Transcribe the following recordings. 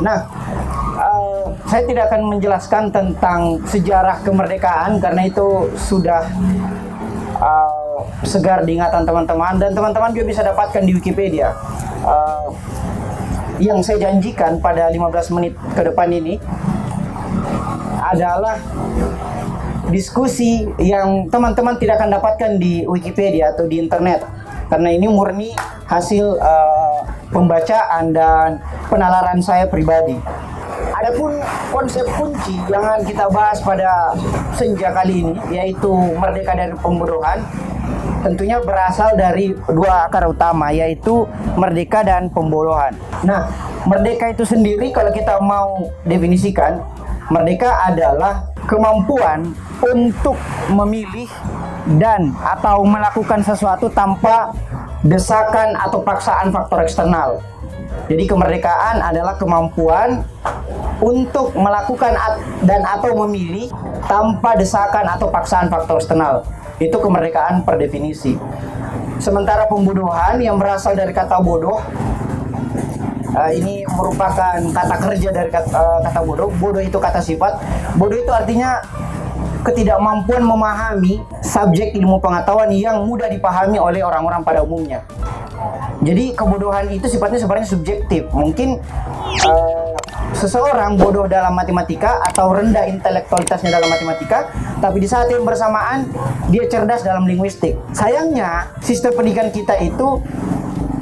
Nah, saya tidak akan menjelaskan tentang sejarah kemerdekaan karena itu sudah segar di ingatan teman-teman, dan teman-teman juga bisa dapatkan di Wikipedia. Yang saya janjikan pada 15 menit ke depan ini adalah diskusi yang teman-teman tidak akan dapatkan di Wikipedia atau di internet, karena ini murni hasil pembacaan dan penalaran saya pribadi. Adapun konsep kunci yang akan kita bahas pada senja kali ini, yaitu merdeka dari pembodohan, tentunya berasal dari dua akar utama, yaitu merdeka dan pembodohan. Nah, merdeka itu sendiri kalau kita mau definisikan, merdeka adalah kemampuan untuk memilih dan atau melakukan sesuatu tanpa desakan atau paksaan faktor eksternal. Jadi kemerdekaan adalah kemampuan untuk melakukan dan atau memilih tanpa desakan atau paksaan faktor eksternal. Itu kemerdekaan per definisi. Sementara pembodohan yang berasal dari kata bodoh, ini merupakan kata kerja dari kata bodoh. Bodoh itu kata sifat. Bodoh itu artinya ketidakmampuan memahami subjek ilmu pengetahuan yang mudah dipahami oleh orang-orang pada umumnya. Jadi kebodohan itu sifatnya sebenarnya subjektif. Mungkin seseorang bodoh dalam matematika atau rendah intelektualitasnya dalam matematika, tapi di saat yang bersamaan dia cerdas dalam linguistik. Sayangnya sistem pendidikan kita itu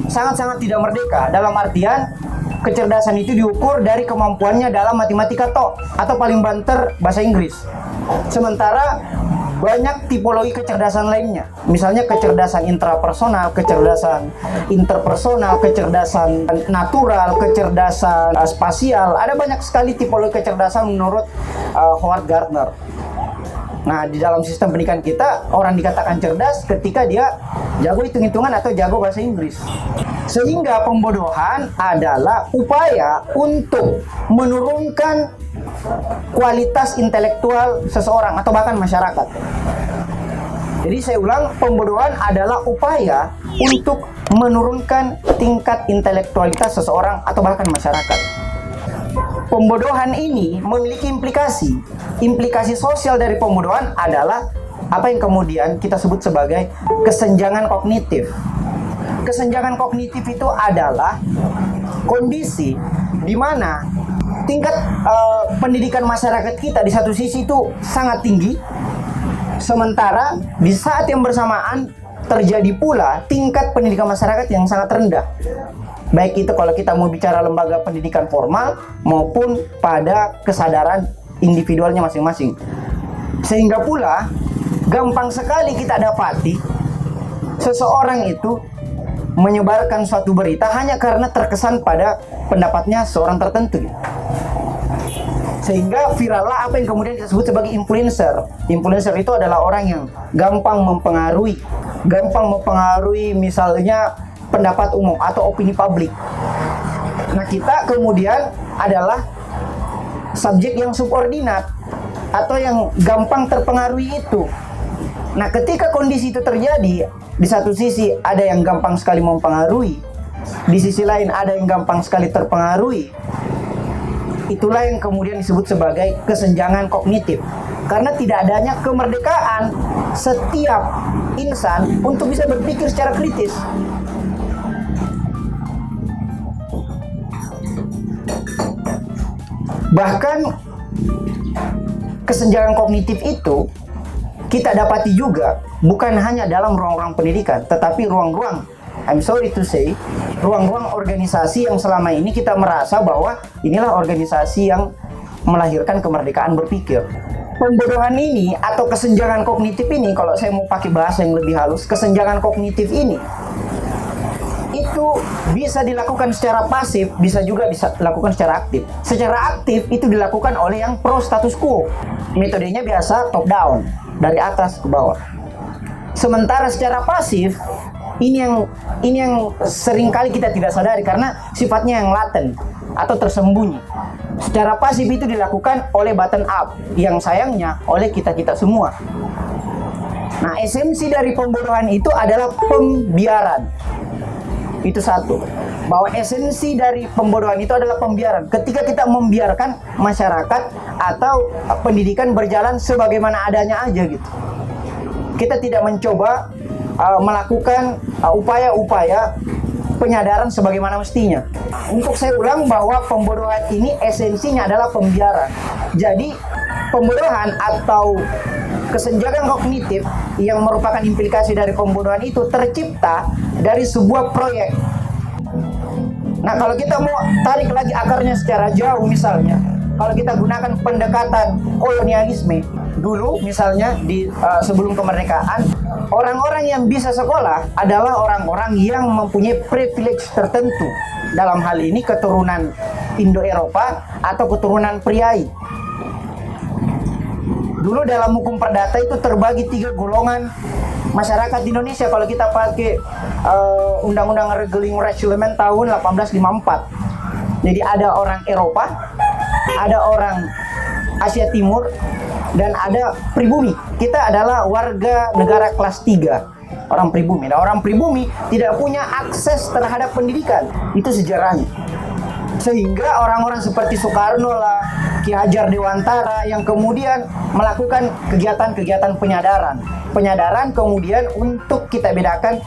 sangat-sangat tidak merdeka, dalam artian kecerdasan itu diukur dari kemampuannya dalam matematika atau paling banter bahasa Inggris. Sementara banyak tipologi kecerdasan lainnya, misalnya kecerdasan intrapersonal, kecerdasan interpersonal, kecerdasan natural, kecerdasan spasial. Ada banyak sekali tipologi kecerdasan menurut Howard Gardner. Nah, di dalam sistem pendidikan kita, orang dikatakan cerdas ketika dia jago hitung-hitungan atau jago bahasa Inggris. Sehingga pembodohan adalah upaya untuk menurunkan kualitas intelektual seseorang atau bahkan masyarakat. Jadi saya ulang, pembodohan adalah upaya untuk menurunkan tingkat intelektualitas seseorang atau bahkan masyarakat. Pembodohan ini memiliki implikasi. Implikasi sosial dari pembodohan adalah apa yang kemudian kita sebut sebagai kesenjangan kognitif. Kesenjangan kognitif itu adalah kondisi di mana tingkat pendidikan masyarakat kita di satu sisi itu sangat tinggi, sementara di saat yang bersamaan terjadi pula tingkat pendidikan masyarakat yang sangat rendah. Baik itu kalau kita mau bicara lembaga pendidikan formal maupun pada kesadaran individualnya masing-masing. Sehingga pula gampang sekali kita dapati seseorang itu menyebarkan suatu berita hanya karena terkesan pada pendapatnya seorang tertentu. Sehingga virallah apa yang kemudian disebut sebagai influencer. Influencer itu adalah orang yang gampang mempengaruhi misalnya pendapat umum atau opini publik. Nah, kita kemudian adalah subjek yang subordinat atau yang gampang terpengaruhi itu. Nah, ketika kondisi itu terjadi, di satu sisi ada yang gampang sekali mempengaruhi, di sisi lain ada yang gampang sekali terpengaruhi. Itulah yang kemudian disebut sebagai kesenjangan kognitif. Karena tidak adanya kemerdekaan setiap insan untuk bisa berpikir secara kritis. Bahkan kesenjangan kognitif itu kita dapati juga bukan hanya dalam ruang-ruang pendidikan, tetapi ruang-ruang, I'm sorry to say, ruang-ruang organisasi yang selama ini kita merasa bahwa inilah organisasi yang melahirkan kemerdekaan berpikir. Pembodohan ini atau kesenjangan kognitif ini, kalau saya mau pakai bahasa yang lebih halus, kesenjangan kognitif ini itu bisa dilakukan secara pasif, bisa juga dilakukan secara aktif. Secara aktif itu dilakukan oleh yang pro status quo. Metodenya biasa top down, dari atas ke bawah. Sementara secara pasif ini yang seringkali kita tidak sadari karena sifatnya yang laten atau tersembunyi. Secara pasif itu dilakukan oleh bottom up, yang sayangnya oleh kita-kita semua. Nah, esensi dari pembodohan itu adalah pembiaran. Itu satu. bahwa esensi dari pembodohan itu adalah pembiaran. Ketika kita membiarkan masyarakat atau pendidikan berjalan sebagaimana adanya aja gitu. Kita tidak mencoba melakukan upaya-upaya penyadaran sebagaimana mestinya. Untuk saya ulang bahwa pembodohan ini esensinya adalah pembiaran. Jadi pembodohan atau kesenjangan kognitif yang merupakan implikasi dari pembodohan itu tercipta dari sebuah proyek. Nah, kalau kita mau tarik lagi akarnya secara jauh, misalnya kalau kita gunakan pendekatan kolonialisme dulu, misalnya di sebelum kemerdekaan, orang-orang yang bisa sekolah adalah orang-orang yang mempunyai privilege tertentu. Dalam hal ini keturunan Indo-Eropa atau keturunan Priai. Dulu dalam hukum perdata itu terbagi 3 golongan masyarakat di Indonesia kalau kita pakai Undang-Undang Regeling Racial tahun 1854. Jadi ada orang Eropa, ada orang Asia Timur, dan ada pribumi. Kita adalah warga negara kelas 3, orang pribumi. Nah, orang pribumi tidak punya akses terhadap pendidikan. Itu sejarahnya. Sehingga orang-orang seperti Soekarno lah, Ki Hajar Dewantara yang kemudian melakukan kegiatan-kegiatan penyadaran. Penyadaran kemudian untuk kita bedakan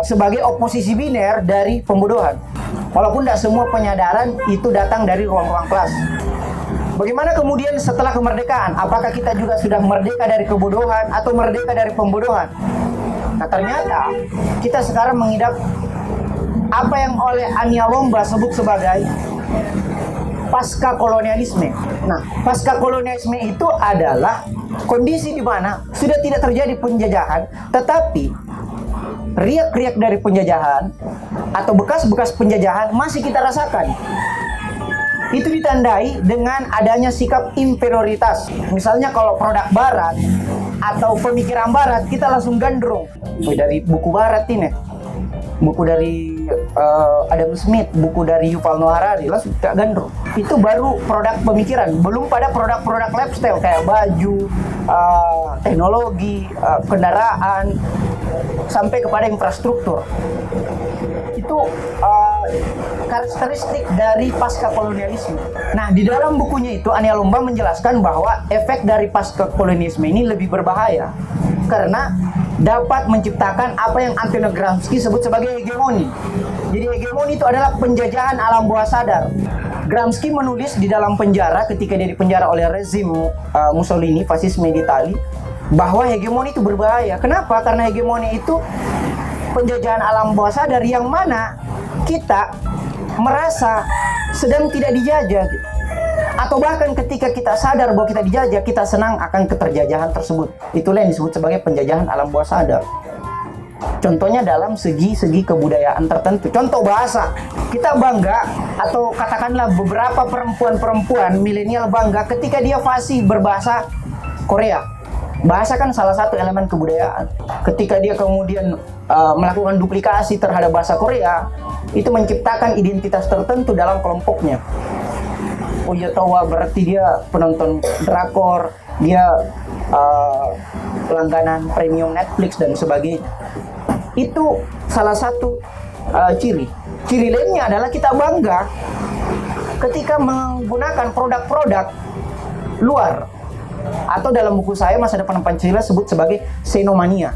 sebagai oposisi biner dari pembodohan. Walaupun tidak semua penyadaran itu datang dari ruang-ruang kelas. Bagaimana kemudian setelah kemerdekaan? Apakah kita juga sudah merdeka dari kebodohan atau merdeka dari pembodohan? Nah, ternyata kita sekarang mengidap apa yang oleh Ania Lomba sebut sebagai pasca kolonialisme. Nah, pasca kolonialisme itu adalah kondisi di mana sudah tidak terjadi penjajahan, tetapi riak-riak dari penjajahan atau bekas-bekas penjajahan masih kita rasakan. Itu ditandai dengan adanya sikap inferioritas. Misalnya kalau produk barat atau pemikiran barat, kita langsung gandrung. Dari buku barat ini, buku dari Adam Smith, buku dari Yuval Noah Harari, langsung kita gandrung. Itu baru produk pemikiran, belum pada produk-produk lifestyle kayak baju, teknologi, kendaraan, sampai kepada infrastruktur. Itu karakteristik dari pasca kolonialisme. Nah, di dalam bukunya itu Ania Lomba menjelaskan bahwa efek dari pasca kolonialisme ini lebih berbahaya karena dapat menciptakan apa yang Antonio Gramsci sebut sebagai hegemoni. Jadi hegemoni itu adalah penjajahan alam bawah sadar. Gramsci menulis di dalam penjara ketika dia dipenjara oleh rezim Mussolini, fasisme di Italia, bahwa hegemoni itu berbahaya. Kenapa? Karena hegemoni itu penjajahan alam bawah sadar yang mana kita merasa sedang tidak dijajah gitu. Atau bahkan ketika kita sadar bahwa kita dijajah, kita senang akan keterjajahan tersebut. Itulah yang disebut sebagai penjajahan alam bawah sadar. Contohnya dalam segi-segi kebudayaan tertentu. Contoh bahasa. Kita bangga, atau katakanlah beberapa perempuan-perempuan milenial bangga ketika dia fasih berbahasa Korea. Bahasa kan salah satu elemen kebudayaan. Ketika dia kemudian melakukan duplikasi terhadap bahasa Korea, itu menciptakan identitas tertentu dalam kelompoknya. Oh ya tahu, berarti dia penonton drakor, dia langganan premium Netflix dan sebagainya. Itu salah satu ciri. Ciri lainnya adalah kita bangga ketika menggunakan produk-produk luar. Atau dalam buku saya Masa Depan Pancasila sebut sebagai xenomania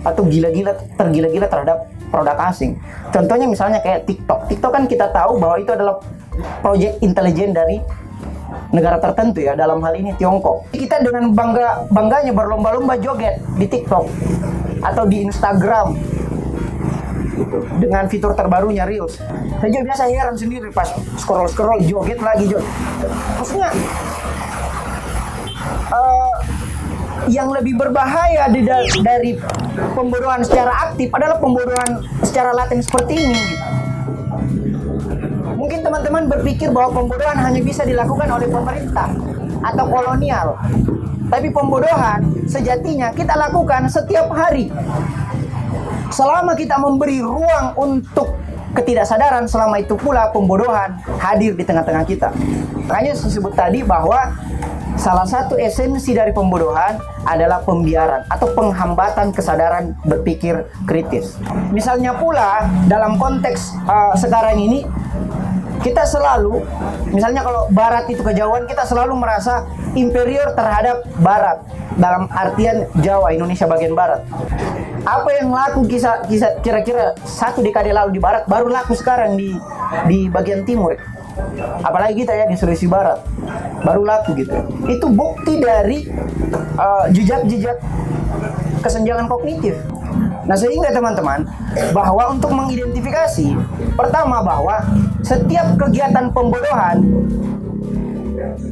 atau tergila-gila terhadap produk asing. Contohnya misalnya kayak TikTok. TikTok kan kita tahu bahwa itu adalah proyek intelijen dari negara tertentu ya, dalam hal ini Tiongkok. Kita dengan bangganya berlomba-lomba joget di TikTok atau di Instagram dengan fitur terbarunya Reels. Saya juga biasa heran sendiri pas scroll joget lagi joget. Maksudnya yang lebih berbahaya dari pembodohan secara aktif adalah pembodohan secara laten seperti ini. Mungkin teman-teman berpikir bahwa pembodohan hanya bisa dilakukan oleh pemerintah atau kolonial. Tapi pembodohan sejatinya kita lakukan setiap hari. Selama kita memberi ruang untuk ketidaksadaran, selama itu pula pembodohan hadir di tengah-tengah kita. Makanya saya sebut tadi bahwa salah satu esensi dari pembodohan adalah pembiaran atau penghambatan kesadaran berpikir kritis. Misalnya pula dalam konteks sekarang ini, kita selalu, misalnya kalau Barat itu kejauhan, kita selalu merasa inferior terhadap Barat dalam artian Jawa, Indonesia bagian Barat. Apa yang laku kira-kira 1 dekade lalu di Barat baru laku sekarang di bagian Timur. Apalagi kita ya di Sulawesi Barat baru laku gitu. Itu bukti dari jejak-jejak kesenjangan kognitif. Nah, sehingga teman-teman, bahwa untuk mengidentifikasi, pertama bahwa setiap kegiatan pembodohan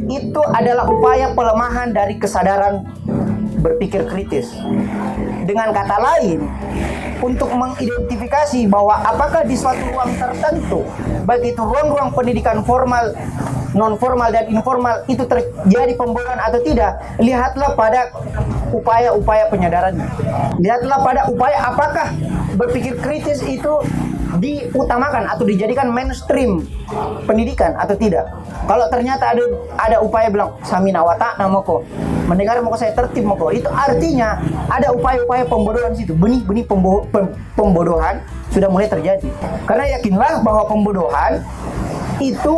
itu adalah upaya pelemahan dari kesadaran berpikir kritis. Dengan kata lain, untuk mengidentifikasi bahwa apakah di suatu ruang tertentu, baik itu ruang-ruang pendidikan formal, non formal dan informal, itu terjadi pembodohan atau tidak, lihatlah pada upaya-upaya penyadarannya. Lihatlah pada upaya apakah berpikir kritis itu diutamakan atau dijadikan mainstream pendidikan atau tidak. Kalau ternyata ada upaya bilang samina wa ta'na moko, mendengar moko saya tertib moko, itu artinya ada upaya-upaya pembodohan di situ. Benih-benih pembodohan sudah mulai terjadi. Karena yakinlah bahwa pembodohan itu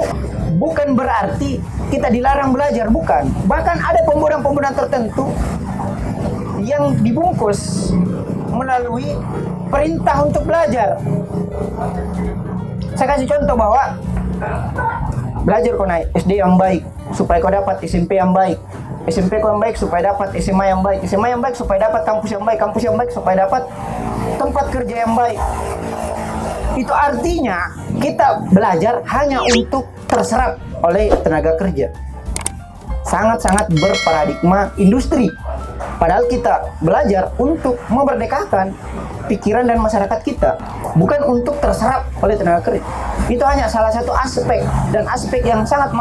bukan berarti kita dilarang belajar, bukan. Bahkan ada pembodohan-pembodohan tertentu yang dibungkus melalui perintah untuk belajar. Saya kasih contoh bahwa belajar kau naik SD yang baik supaya kau dapat SMP yang baik, SMP kau yang baik supaya dapat SMA yang baik, SMA yang baik supaya dapat kampus yang baik, kampus yang baik supaya dapat tempat kerja yang baik. Itu artinya kita belajar hanya untuk terserap oleh tenaga kerja. Sangat-sangat berparadigma industri. Padahal kita belajar untuk memerdekakan pikiran dan masyarakat kita, bukan untuk terserap oleh tenaga kerja. Itu hanya salah satu aspek, dan aspek yang sangat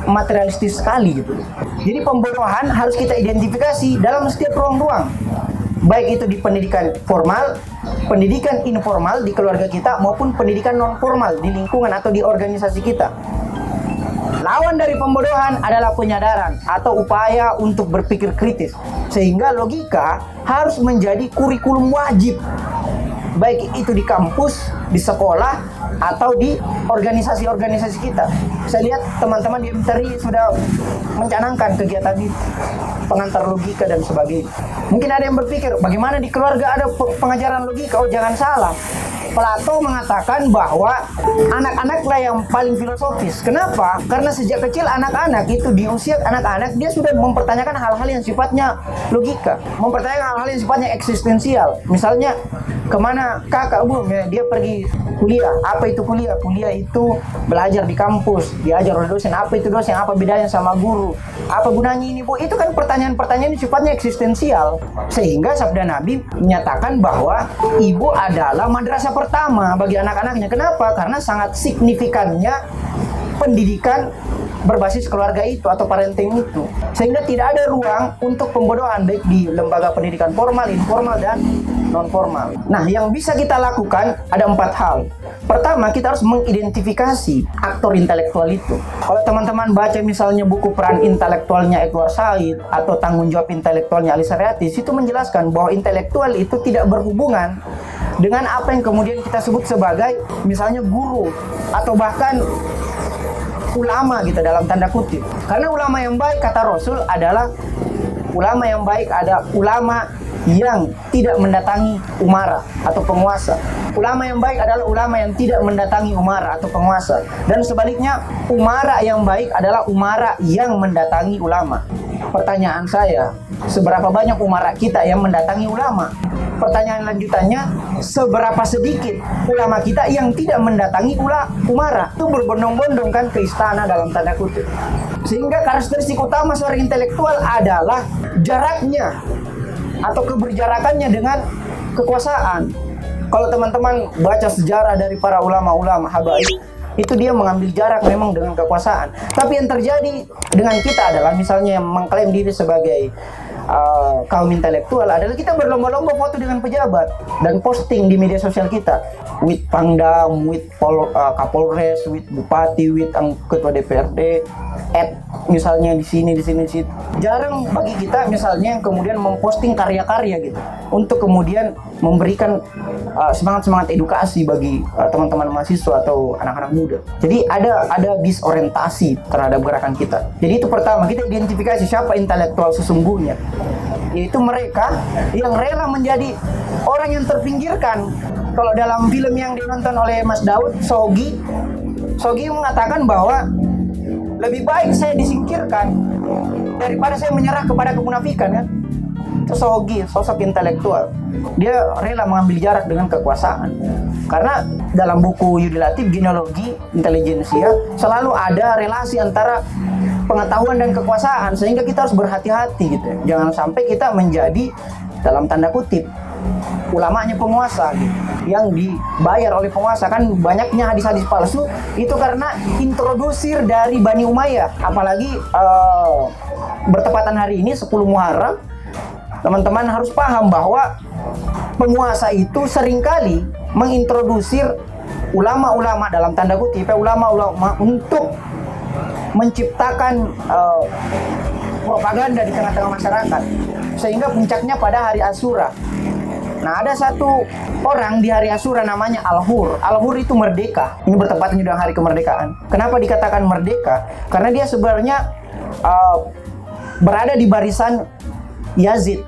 materialistis sekali gitu. Jadi pembodohan harus kita identifikasi dalam setiap ruang-ruang, baik itu di pendidikan formal, pendidikan informal di keluarga kita, maupun pendidikan non formal di lingkungan atau di organisasi kita. Lawan dari pembodohan adalah penyadaran atau upaya untuk berpikir kritis. Sehingga logika harus menjadi kurikulum wajib, baik itu di kampus, di sekolah, atau di organisasi-organisasi kita. Saya lihat teman-teman di MTRI sudah mencanangkan kegiatan ini, pengantar logika dan sebagainya. Mungkin ada yang berpikir, bagaimana di keluarga ada pengajaran logika? Oh, jangan salah. Plato mengatakan bahwa anak-anaklah yang paling filosofis. Kenapa? Karena sejak kecil anak-anak itu, di usia anak-anak, dia sudah mempertanyakan hal-hal yang sifatnya logika, mempertanyakan hal-hal yang sifatnya eksistensial. Misalnya, kemana kakak bu? Dia pergi kuliah. Apa itu kuliah? Kuliah itu belajar di kampus, diajar oleh dosen. Apa itu dosen? Apa bedanya sama guru? Apa gunanya ini bu? Itu kan pertanyaan-pertanyaan yang sifatnya eksistensial. Sehingga sabda Nabi menyatakan bahwa ibu adalah madrasah pertama bagi anak-anaknya. Kenapa? Karena sangat signifikannya pendidikan berbasis keluarga itu atau parenting itu. Sehingga tidak ada ruang untuk pembodohan baik di lembaga pendidikan formal, informal, dan non formal. Nah, yang bisa kita lakukan ada 4 hal. Pertama, kita harus mengidentifikasi aktor intelektual itu. Kalau teman-teman baca misalnya buku Peran Intelektualnya Edward Said atau Tanggung Jawab Intelektualnya Ali Saryati, itu menjelaskan bahwa intelektual itu tidak berhubungan dengan apa yang kemudian kita sebut sebagai misalnya guru atau bahkan ulama gitu dalam tanda kutip. Karena ulama yang baik, kata Rasul, adalah ulama yang baik ada ulama yang tidak mendatangi umara atau penguasa. Ulama yang baik adalah ulama yang tidak mendatangi umara atau penguasa. Dan sebaliknya, umara yang baik adalah umara yang mendatangi ulama. Pertanyaan saya, seberapa banyak umara kita yang mendatangi ulama? Pertanyaan lanjutannya, seberapa sedikit ulama kita yang tidak mendatangi umara? Itu berbondong-bondong kan ke istana dalam tanda kutip. Sehingga karakteristik utama seorang intelektual adalah jaraknya atau keberjarakannya dengan kekuasaan. Kalau teman-teman baca sejarah dari para ulama-ulama habaib, itu dia mengambil jarak memang dengan kekuasaan. Tapi yang terjadi dengan kita adalah misalnya yang mengklaim diri sebagai kaum intelektual adalah kita berlomba-lomba foto dengan pejabat dan posting di media sosial kita, with Pangdam, with Kapolres, with Bupati, with ketua DPRD, misalnya di sini di situ. Jarang bagi kita misalnya yang kemudian memposting karya-karya gitu untuk kemudian memberikan semangat edukasi bagi teman-teman mahasiswa atau anak-anak muda. Jadi ada disorientasi terhadap gerakan kita. Jadi itu pertama, kita identifikasi siapa intelektual sesungguhnya, yaitu mereka yang rela menjadi orang yang terpinggirkan. Kalau dalam film yang ditonton oleh Mas Daud, Sogi mengatakan bahwa lebih baik saya disingkirkan daripada saya menyerah kepada kemunafikan, ya. Itu Sogi, sosok intelektual. Dia rela mengambil jarak dengan kekuasaan. Karena dalam buku Yudi Latif, Genealogi Intelijensia, selalu ada relasi antara pengetahuan dan kekuasaan, sehingga kita harus berhati-hati gitu. Jangan sampai kita menjadi dalam tanda kutip ulamanya penguasa gitu, yang dibayar oleh penguasa. Kan banyaknya hadis-hadis palsu itu karena introdusir dari Bani Umayyah. Apalagi bertepatan hari ini 10 Muharram, teman-teman harus paham bahwa penguasa itu seringkali mengintrodusir ulama-ulama dalam tanda kutip, ulama-ulama untuk menciptakan propaganda di tengah-tengah masyarakat, sehingga puncaknya pada hari Asyura. Nah, ada satu orang di hari Asyura namanya Al-Hur. Al-Hur itu merdeka. Ini bertepatan dengan hari kemerdekaan. Kenapa dikatakan merdeka? Karena dia sebenarnya berada di barisan Yazid.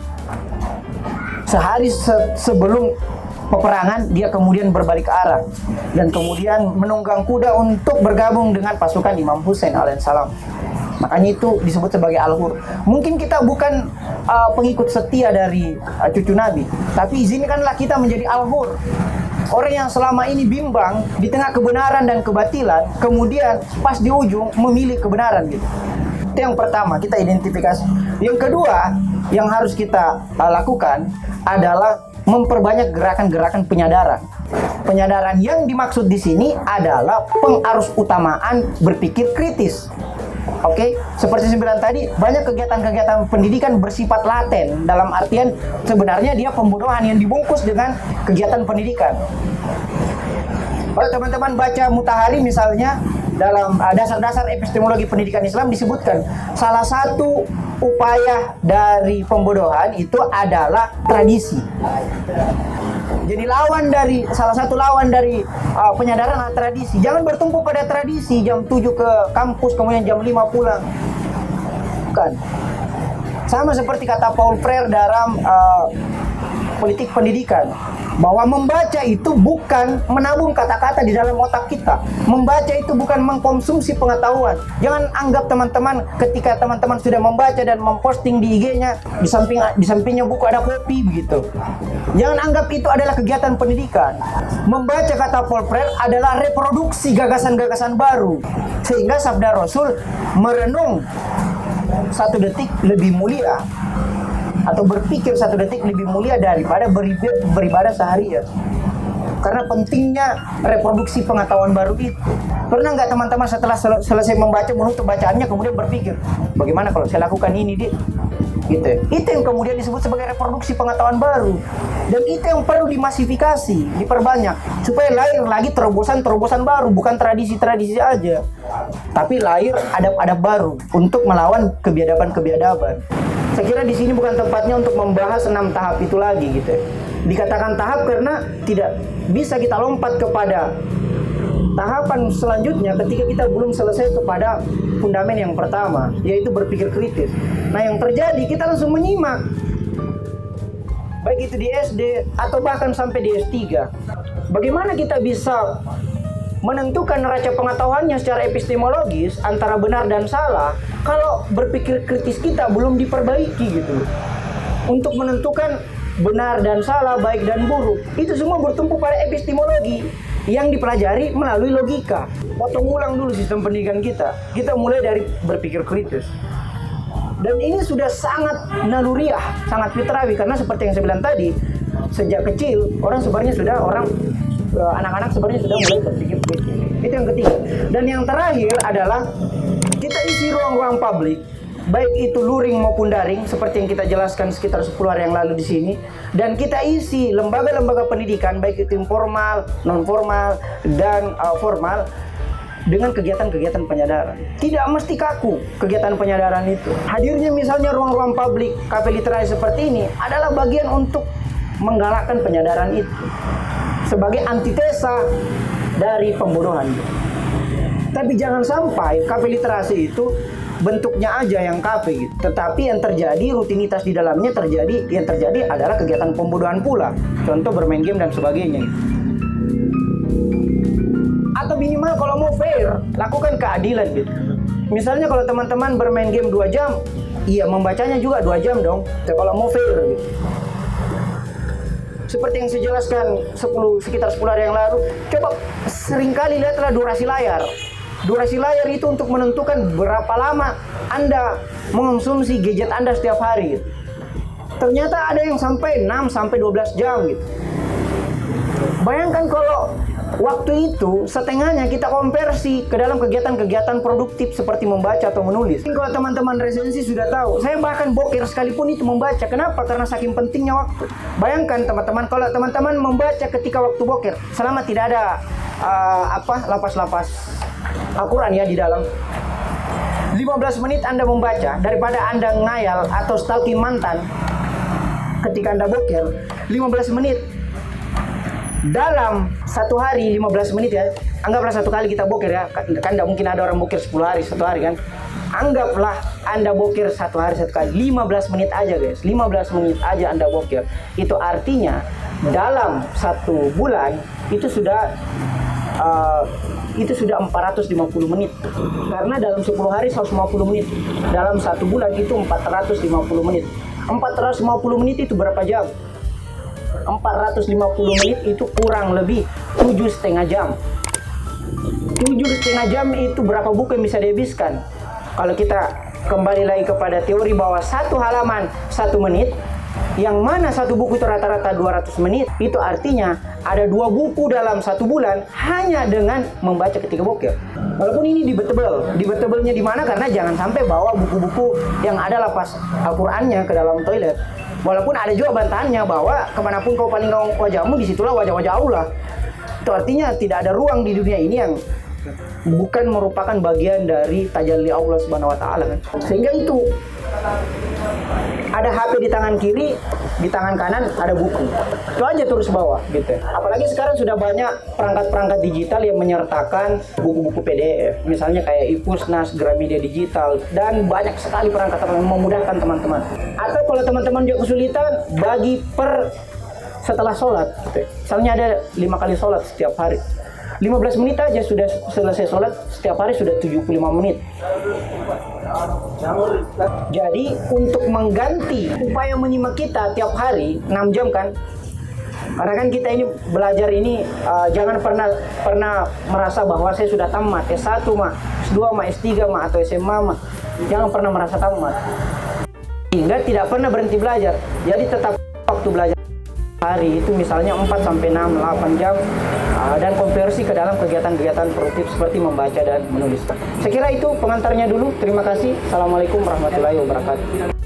Sehari sebelum peperangan, dia kemudian berbalik arah dan kemudian menunggang kuda untuk bergabung dengan pasukan Imam Husain alaihissalam. Makanya itu disebut sebagai Al-Hur. Mungkin kita bukan pengikut setia dari cucu Nabi, tapi izinkanlah kita menjadi Al-Hur. Orang yang selama ini bimbang di tengah kebenaran dan kebatilan, kemudian pas di ujung memilih kebenaran gitu. Itu yang pertama, kita identifikasi. Yang kedua, yang harus kita lakukan adalah memperbanyak gerakan-gerakan penyadaran. Penyadaran yang dimaksud di sini adalah pengarus utamaan berpikir kritis. Oke, seperti saya bilang tadi, banyak kegiatan-kegiatan pendidikan bersifat laten, dalam artian sebenarnya dia pembodohan yang dibungkus dengan kegiatan pendidikan. Kalau teman-teman baca Mutahari misalnya, dalam dasar-dasar epistemologi pendidikan Islam disebutkan salah satu upaya dari pembodohan itu adalah tradisi. Jadi salah satu lawan dari penyadaran adalah tradisi. Jangan bertumpu pada tradisi, jam 7 ke kampus kemudian jam 5 pulang. Bukan. Sama seperti kata Paul Freire dalam politik pendidikan, bahwa membaca itu bukan menabung kata-kata di dalam otak kita. Membaca itu bukan mengkonsumsi pengetahuan. Jangan anggap teman-teman ketika teman-teman sudah membaca dan memposting di IG-nya, di sampingnya buku ada kopi begitu. Jangan anggap itu adalah kegiatan pendidikan. Membaca, kata Paul Freire, adalah reproduksi gagasan-gagasan baru. Sehingga sabda Rasul, merenung 1 detik lebih mulia, atau berpikir 1 detik lebih mulia daripada beribadah seharian. Karena pentingnya reproduksi pengetahuan baru itu. Pernah nggak teman-teman setelah selesai membaca, menutup bacaannya, kemudian berpikir, bagaimana kalau saya lakukan ini, gitu. Itu yang kemudian disebut sebagai reproduksi pengetahuan baru. Dan itu yang perlu dimasifikasi, diperbanyak, supaya lahir lagi terobosan-terobosan baru, bukan tradisi-tradisi aja, tapi lahir adab-adab baru untuk melawan kebiadaban-kebiadaban. Saya kira di sini bukan tempatnya untuk membahas 6 tahap itu lagi gitu. Dikatakan tahap karena tidak bisa kita lompat kepada tahapan selanjutnya ketika kita belum selesai kepada fundamen yang pertama, yaitu berpikir kritis. Nah, yang terjadi kita langsung menyimak, baik itu di SD atau bahkan sampai di S3. Bagaimana kita bisa menentukan neraca pengetahuannya secara epistemologis antara benar dan salah kalau berpikir kritis kita belum diperbaiki gitu. Untuk menentukan benar dan salah, baik dan buruk, itu semua bertumpu pada epistemologi yang dipelajari melalui logika. Potong ulang dulu sistem pendidikan kita. Kita mulai dari berpikir kritis. Dan ini sudah sangat naluriah, sangat fitrawi, karena seperti yang saya bilang tadi, sejak kecil anak-anak sebenarnya sudah mulai berpikir kritis. Itu yang ketiga. Dan yang terakhir adalah kita isi ruang-ruang publik, baik itu luring maupun daring, seperti yang kita jelaskan sekitar 10 hari yang lalu di sini. Dan kita isi lembaga-lembaga pendidikan, baik itu informal, non-formal, dan formal, dengan kegiatan-kegiatan penyadaran. Tidak mesti kaku kegiatan penyadaran itu. Hadirnya misalnya ruang-ruang publik, kafe literasi seperti ini adalah bagian untuk menggalakkan penyadaran itu sebagai antitesa dari pembodohan. Tapi jangan sampai kafe literasi itu bentuknya aja yang kafe gitu. Tetapi yang terjadi, rutinitas di dalamnya yang terjadi adalah kegiatan pembodohan pula. Contoh bermain game dan sebagainya gitu. Atau minimal kalau mau fair, lakukan keadilan gitu. Misalnya kalau teman-teman bermain game 2 jam, iya membacanya juga 2 jam dong. Kalau mau fair gitu. Seperti yang saya jelaskan sekitar 10 hari yang lalu, coba seringkali lihatlah durasi layar. Durasi layar itu untuk menentukan berapa lama Anda mengonsumsi gadget Anda setiap hari. Ternyata ada yang sampai 6 sampai 12 jam gitu. Bayangkan kalau waktu itu setengahnya kita konversi ke dalam kegiatan-kegiatan produktif seperti membaca atau menulis. Kalau teman-teman resensi sudah tahu, saya bahkan boker sekalipun itu membaca. Kenapa? Karena saking pentingnya waktu. Bayangkan teman-teman, kalau teman-teman membaca ketika waktu boker, selama tidak ada lapas-lapas Al-Quran ya di dalam, 15 menit Anda membaca daripada Anda ngayal atau stalking mantan ketika Anda boker. 15 menit dalam satu hari, 15 menit ya, anggaplah satu kali kita boker ya, kan tidak mungkin ada orang boker 10 hari satu hari kan. Anggaplah Anda boker satu hari satu kali, 15 menit aja guys, 15 menit aja Anda boker. Itu artinya dalam 1 bulan itu sudah 450 menit. Karena dalam 10 hari 150 menit, dalam 1 bulan itu 450 menit. 450 menit itu berapa jam? 450 menit itu kurang lebih 7,5 jam. 7,5 jam itu berapa buku yang bisa dihabiskan? Kalau kita kembali lagi kepada teori bahwa 1 halaman 1 menit, yang mana 1 buku itu rata-rata 200 menit, itu artinya ada 2 buku dalam 1 bulan hanya dengan membaca ketika boker. Walaupun ini debatable. Debatable-nya di mana? Karena jangan sampai bawa buku-buku yang ada lapas Al-Qurannya ke dalam toilet. Walaupun ada juga bantahannya bahwa kemanapun kau palingkan wajahmu, disitulah wajah-wajah Allah. Itu artinya tidak ada ruang di dunia ini yang bukan merupakan bagian dari tajalli Allah Subhanahu wa taala kan. Sehingga itu ada HP di tangan kiri, di tangan kanan ada buku. Itu aja terus bawa gitu. Apalagi sekarang sudah banyak perangkat-perangkat digital yang menyertakan buku-buku PDF. Misalnya kayak iPusnas, Gramedia Digital, dan banyak sekali perangkat yang memudahkan teman-teman. Atau kalau teman-teman juga kesulitan, bagi setelah sholat gitu. Misalnya ada 5 kali sholat setiap hari, 15 menit aja sudah selesai sholat. Setiap hari sudah 75 menit. Jadi untuk mengganti upaya menyimak kita tiap hari 6 jam kan, karena kan kita ini belajar ini jangan pernah merasa bahwa saya sudah tamat S1 mah, S2 mah, S3 mah, atau SMA mah. Jangan pernah merasa tamat, hingga tidak pernah berhenti belajar. Jadi tetap waktu belajar hari itu misalnya 4 sampai 6, 8 jam, dan konversi ke dalam kegiatan-kegiatan produktif seperti membaca dan menulis. Saya kira itu pengantarnya dulu. Terima kasih. Assalamualaikum warahmatullahi wabarakatuh.